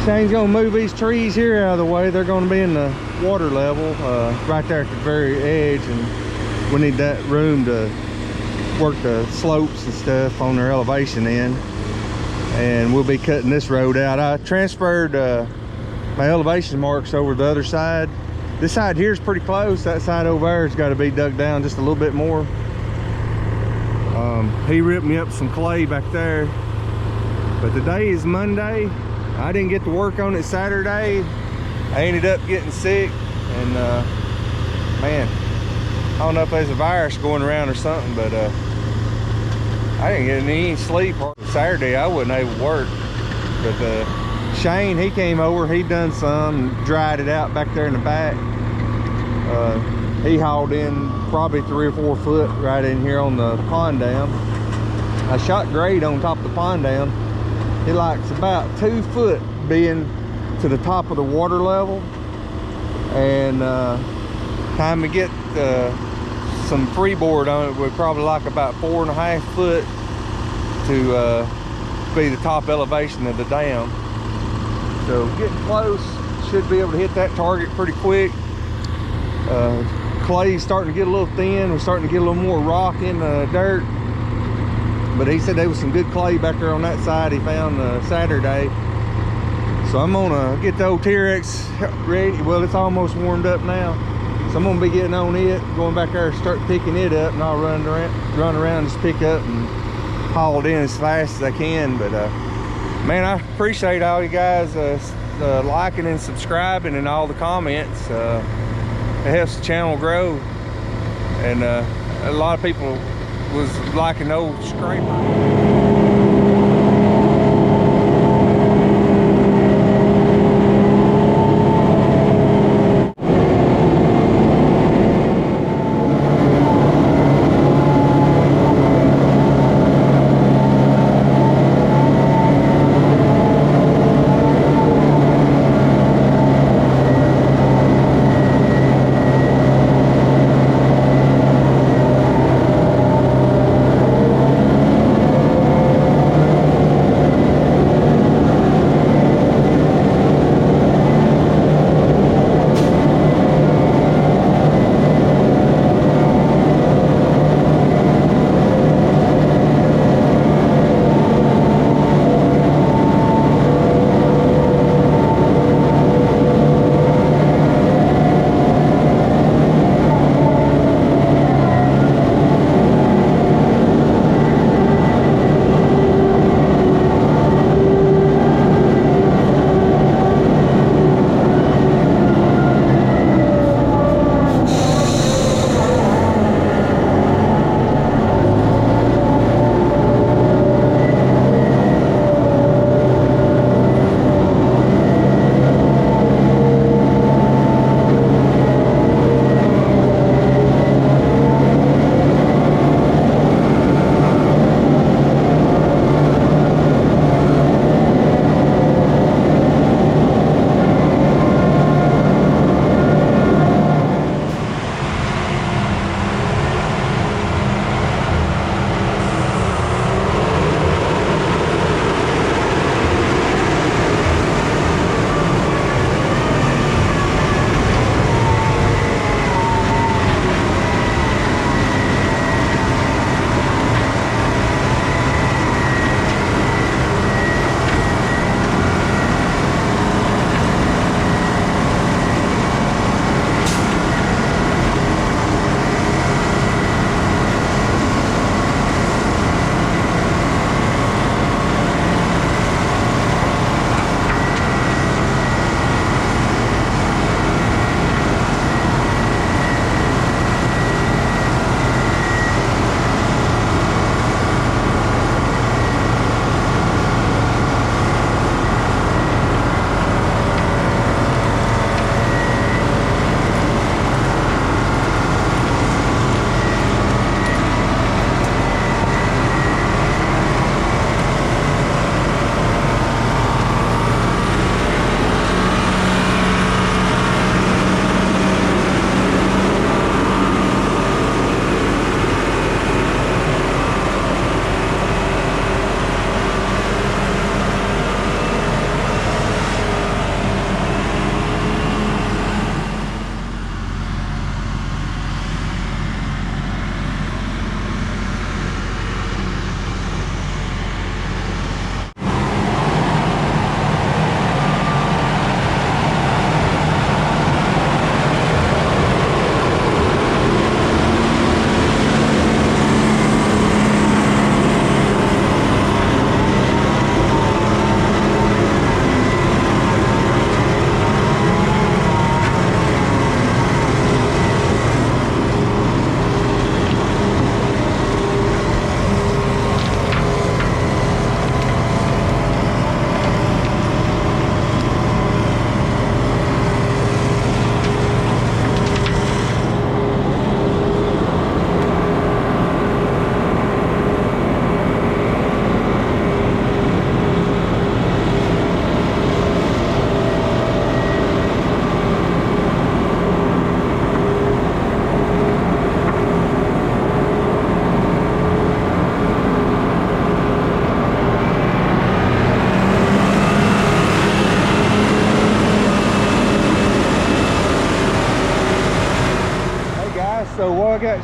Shane's gonna move these trees here out of the way. They're gonna be in the water level right there at the very edge, and we need that room to work the slopes and stuff on their elevation end. And we'll be cutting this road out. I transferred my elevation marks over the other side. This side here is pretty close. That side over there has got to be dug down just a little bit more. He ripped me up some clay back there, but today is Monday. I didn't get to work on it Saturday. I ended up getting sick, and man, I don't know if there's a virus going around or something, but I didn't get any sleep. Saturday I wasn't able to work, but Shane, he came over, he done some, dried it out back there in the back. He hauled in probably 3 or 4 foot right in here on the pond dam. I shot grade on top of the pond dam. It likes about 2 foot being to the top of the water level, and time to get some freeboard on it, would probably like about 4.5 foot to be the top elevation of the dam. So getting close, should be able to hit that target pretty quick. Clay's starting to get a little thin. We're starting to get a little more rock in the dirt, but he said there was some good clay back there on that side he found Saturday. So I'm gonna get the old T-Rex ready. Well, it's almost warmed up now, so I'm gonna be getting on it, going back there and start picking it up, and I'll run around, just pick up and haul it in as fast as I can. But man, I appreciate all you guys liking and subscribing and all the comments. It helps the channel grow, and a lot of people was liking the old scraper.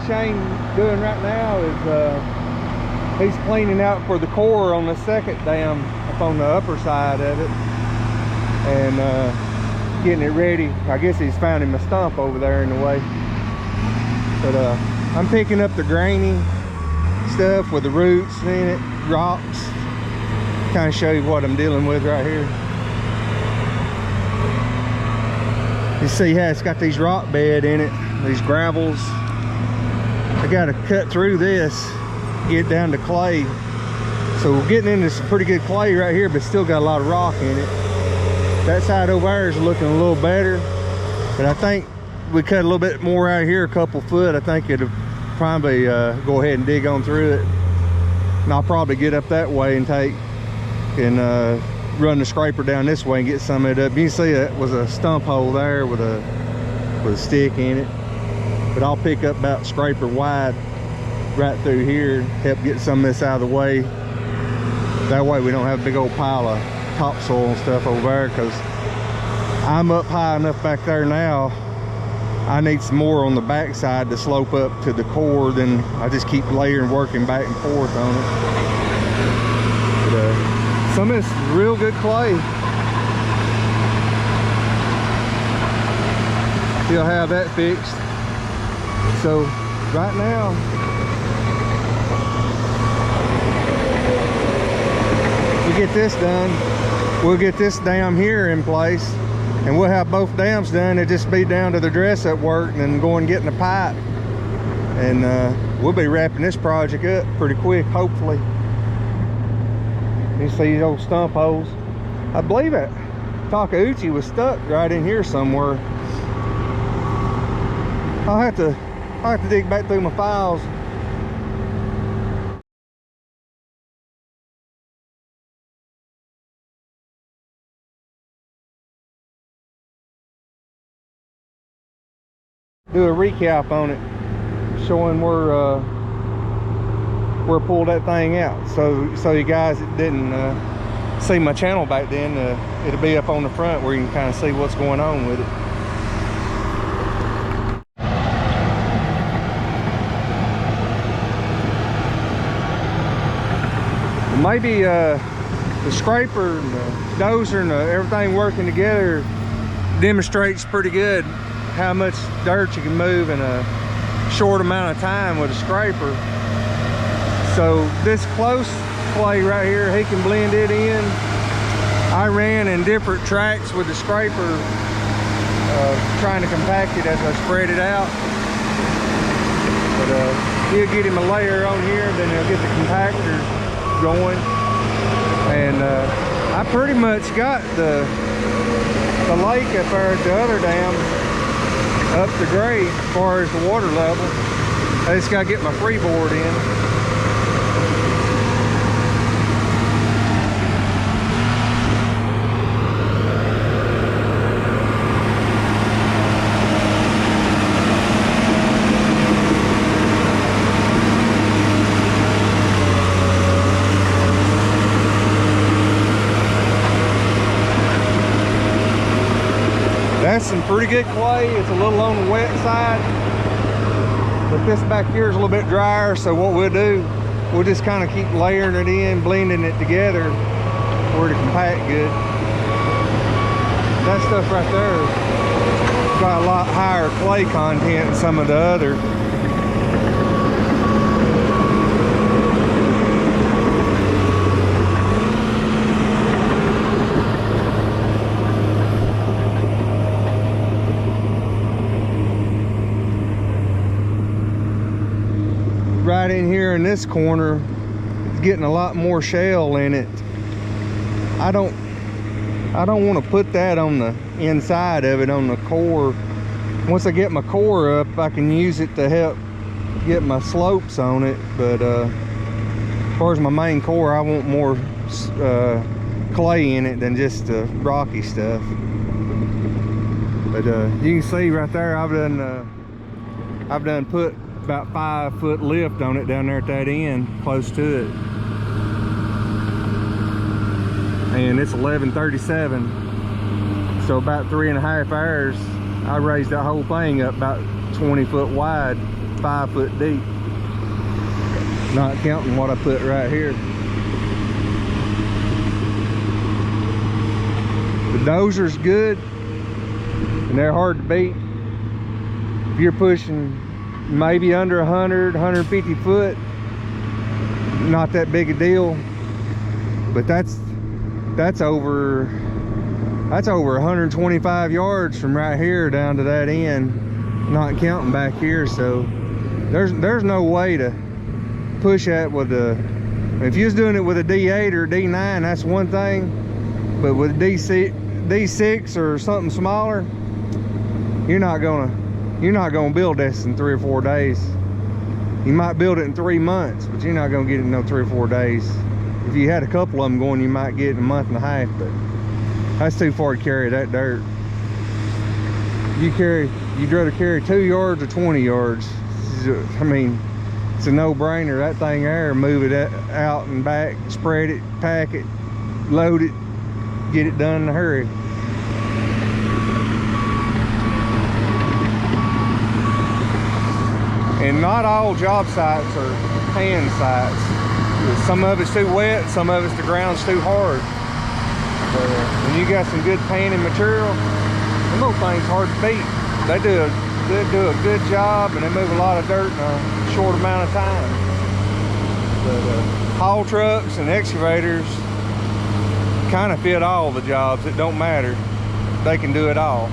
Shane doing right now is he's cleaning out for the core on the second dam up on the upper side of it, and getting it ready. I guess he's found him a stump over there in the way. But I'm picking up the grainy stuff with the roots in it, rocks. Kind of show you what I'm dealing with right here. You see how it's got these rock bed in it, these gravels. I got to cut through this, get down to clay. So we're getting into some pretty good clay right here, but still got a lot of rock in it. That side over there is looking a little better, but I think we cut a little bit more out here, a couple foot. I think it'll probably go ahead and dig on through it, and I'll probably get up that way and take and run the scraper down this way and get some of it up. You can see that was a stump hole there with a stick in it, but I'll pick up about scraper wide right through here, help get some of this out of the way. That way we don't have a big old pile of topsoil and stuff over there, because I'm up high enough back there now. I need some more on the back side to slope up to the core. Then I just keep layering, working back and forth on it. But some of this real good clay. He'll have that fixed. So right now, we get this done, we'll get this dam here in place, and we'll have both dams done. It'll just be down to the dress-up work and then going and getting the pipe, and we'll be wrapping this project up pretty quick, hopefully. You see these old stump holes. I believe it Takeuchi was stuck right in here somewhere. I'll have to dig back through my files. Do a recap on it, showing where I pulled that thing out. So you guys that didn't see my channel back then, it'll be up on the front where you can kind of see what's going on with it. Maybe the scraper and the dozer and everything working together demonstrates pretty good how much dirt you can move in a short amount of time with a scraper. So this close clay right here, he can blend it in. I ran in different tracks with the scraper, trying to compact it as I spread it out. But he'll get him a layer on here, then he'll get the compactor going, and I pretty much got the lake up there at the other dam up to grade as far as the water level. I just got to get my freeboard in. That's some pretty good clay. It's a little on the wet side, but this back here is a little bit drier. So what we'll do, we'll just kind of keep layering it in, blending it together for it to compact good. That stuff right there got a lot higher clay content than some of the other. Right in here in this corner, it's getting a lot more shell in it. I don't want to put that on the inside of it, on the core. Once I get my core up, I can use it to help get my slopes on it. But as far as my main core, I want more clay in it than just rocky stuff. But you can see right there, I've done put about 5 foot lift on it down there at that end, close to it. And it's 11:37, so about 3.5 hours I raised that whole thing up about 20 foot wide. 5 foot deep. Not counting what I put right here. The dozer's good, and they're hard to beat. If you're pushing maybe under 100, 150 foot, not that big a deal. But that's over 125 yards from right here down to that end, not counting back here. So there's no way to push that with a, if you was doing it with a D8 or D9, that's one thing, but with a D6 or something smaller, you're not gonna build this in 3 or 4 days. You might build it in 3 months, but you're not gonna get it in no 3 or 4 days. If you had a couple of them going, you might get it in a month and a half, but that's too far to carry that dirt. You'd rather carry 2 yards or 20 yards. I mean, it's a no-brainer. That thing there, move it out and back, spread it, pack it, load it, get it done in a hurry. And not all job sites are pan sites. Some of it's too wet, some of it's the ground's too hard. But when you got some good panning material, them little things hard to beat. They do a good job, and they move a lot of dirt in a short amount of time. But haul trucks and excavators kind of fit all the jobs. It don't matter. They can do it all.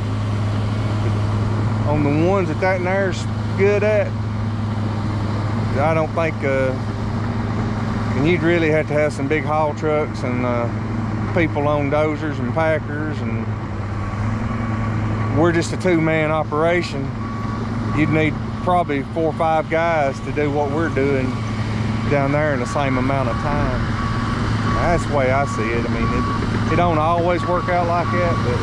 But on the ones that there's good at, I don't think, and you'd really have to have some big haul trucks and people on dozers and packers, and we're just a 2-man operation. You'd need probably 4 or 5 guys to do what we're doing down there in the same amount of time. That's the way I see it. I mean, it don't always work out like that, but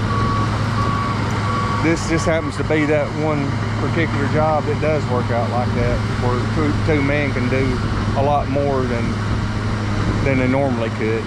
this just happens to be that one particular job that does work out like that, where 2 men can do a lot more than they normally could.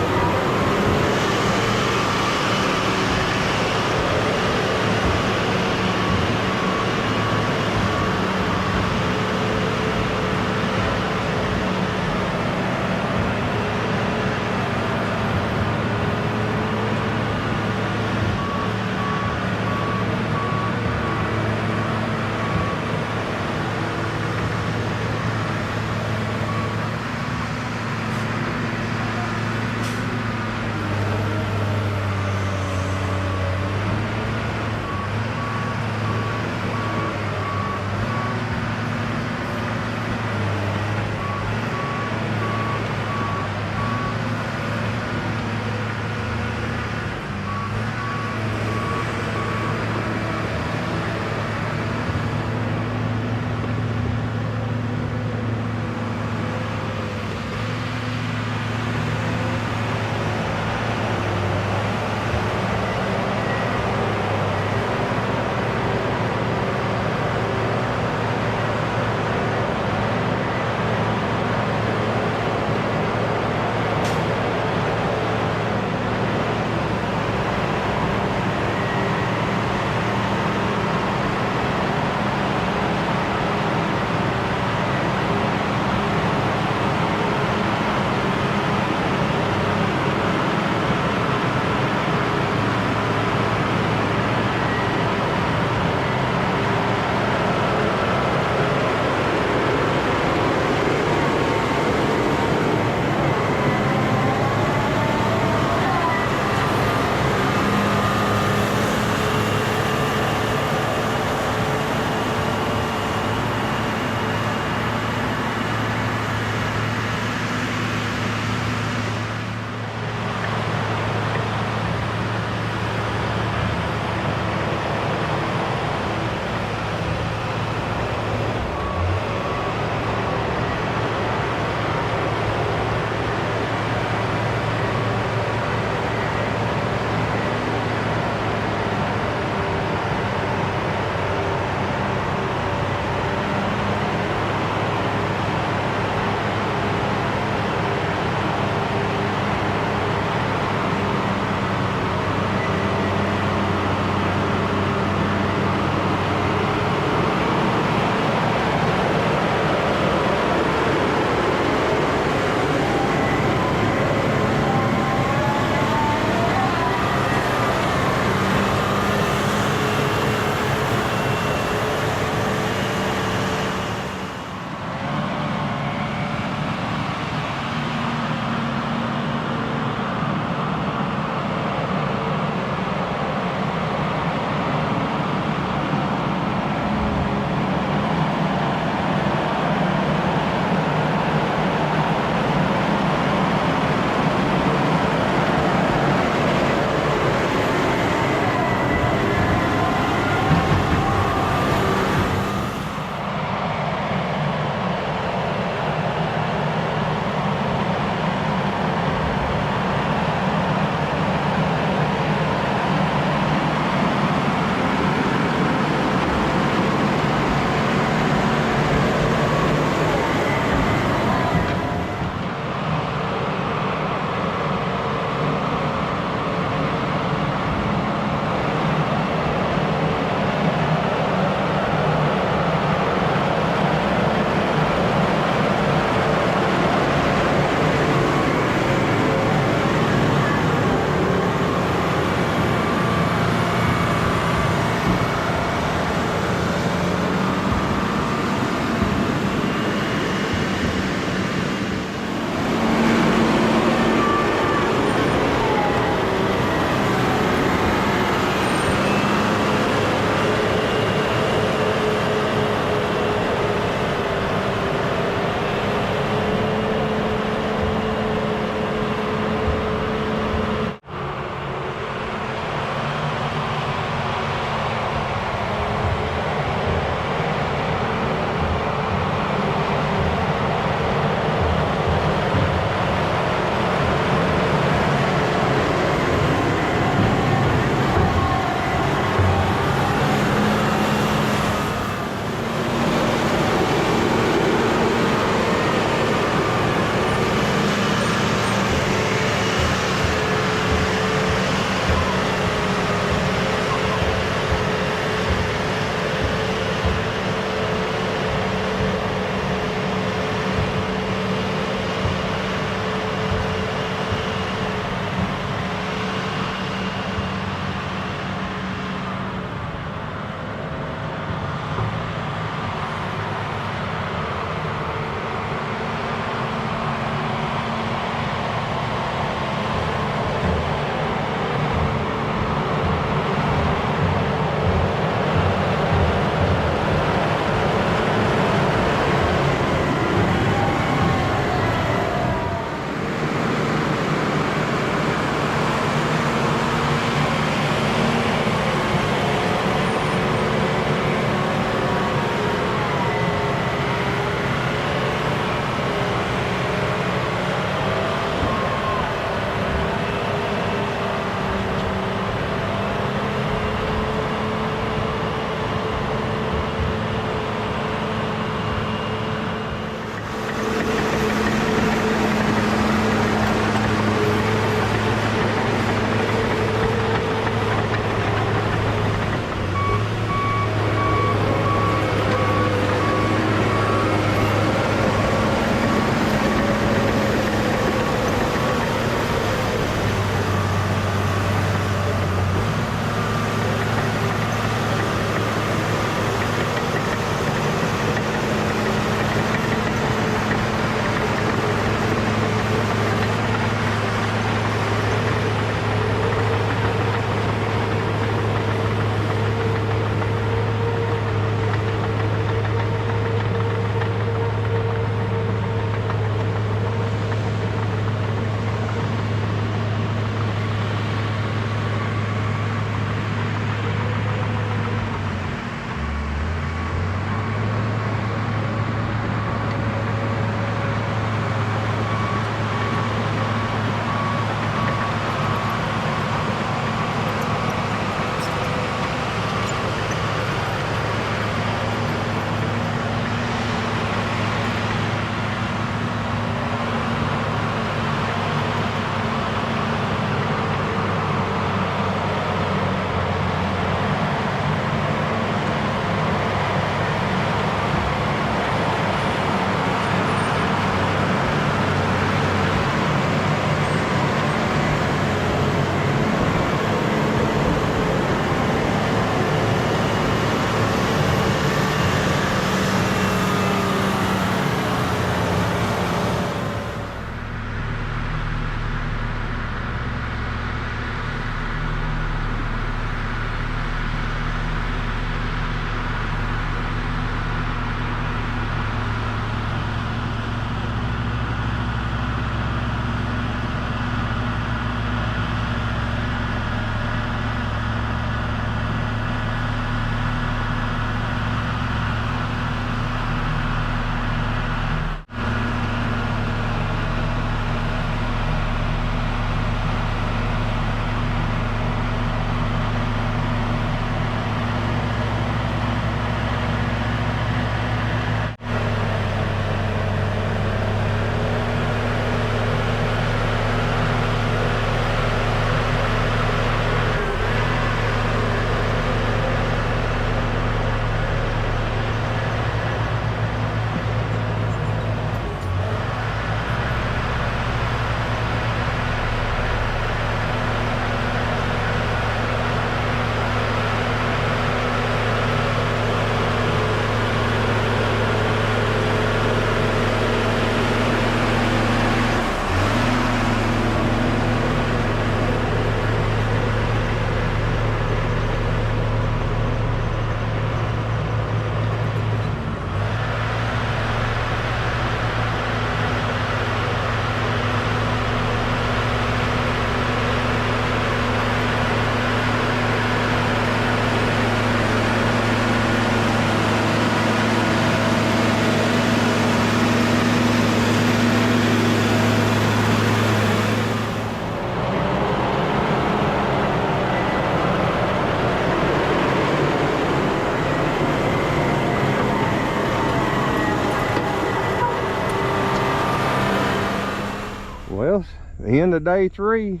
End of day 3.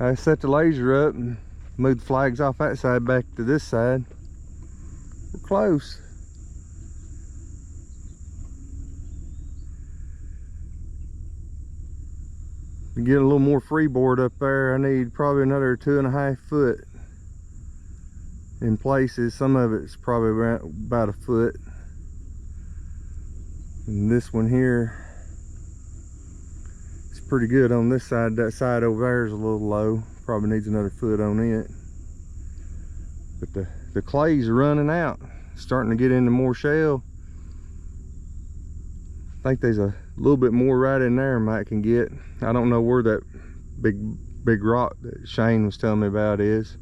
I set the laser up and moved the flags off that side back to this side. We're close. To get a little more freeboard up there, I need probably another 2.5 foot in places. Some of it's probably around about a foot. And this one here is pretty good on this side. That side over there is a little low. Probably needs another foot on it. But the clays are running out. Starting to get into more shell. I think there's a little bit more right in there Mike can get. I don't know where that big rock that Shane was telling me about is.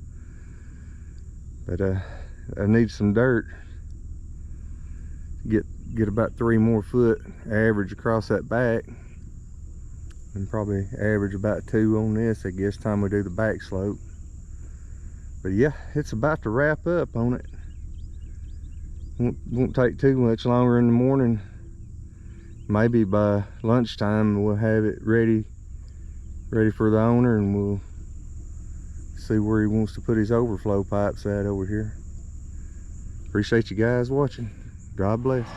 But I need some dirt. Get about 3 more foot average across that back. And probably average about 2 on this, I guess, time we do the back slope. But yeah, it's about to wrap up on it. Won't take too much longer in the morning. Maybe by lunchtime we'll have it ready for the owner, and we'll see where he wants to put his overflow pipes at over here. Appreciate you guys watching. God bless.